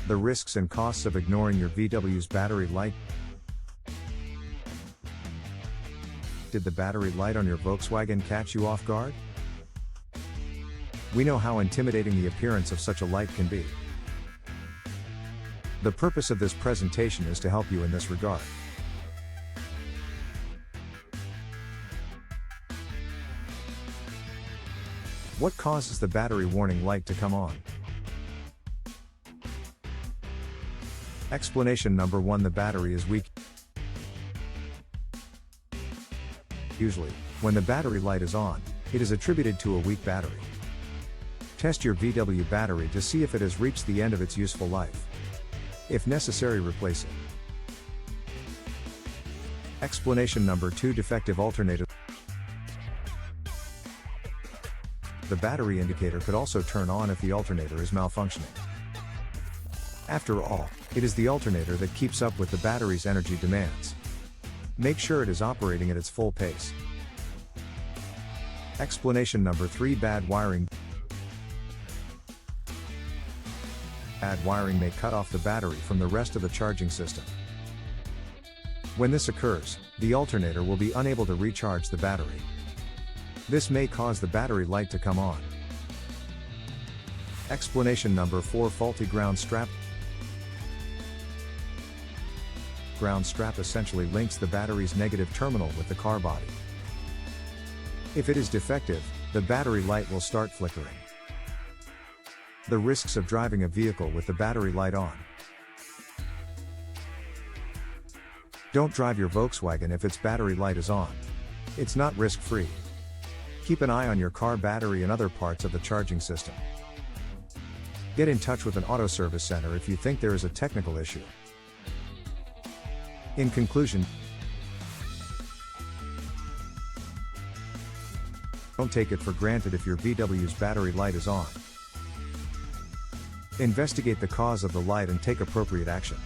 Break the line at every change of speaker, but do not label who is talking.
The risks and costs of ignoring your VW's battery light. Did the battery light on your Volkswagen catch you off guard? We know how intimidating the appearance of such a light can be. The purpose of this presentation is to help you in this regard. What causes the battery warning light to come on? Explanation number 1: the battery is weak. Usually, when the battery light is on, it is attributed to a weak battery. Test your VW battery to see if it has reached the end of its useful life. If necessary, replace it. Explanation number 2: defective alternator. The battery indicator could also turn on if the alternator is malfunctioning. After all, it is the alternator that keeps up with the battery's energy demands. Make sure it is operating at its full pace. Explanation number 3: bad wiring. Bad wiring may cut off the battery from the rest of the charging system. When this occurs, the alternator will be unable to recharge the battery. This may cause the battery light to come on. Explanation number 4: faulty ground strap. Ground strap essentially links the battery's negative terminal with the car body. If it is defective, the battery light will start flickering. The risks of driving a vehicle with the battery light on. Don't drive your Volkswagen if its battery light is on. It's not risk-free. Keep an eye on your car battery and other parts of the charging system. Get in touch with an auto service center if you think there is a technical issue. In conclusion, don't take it for granted if your VW's battery light is on. Investigate the cause of the light and take appropriate action.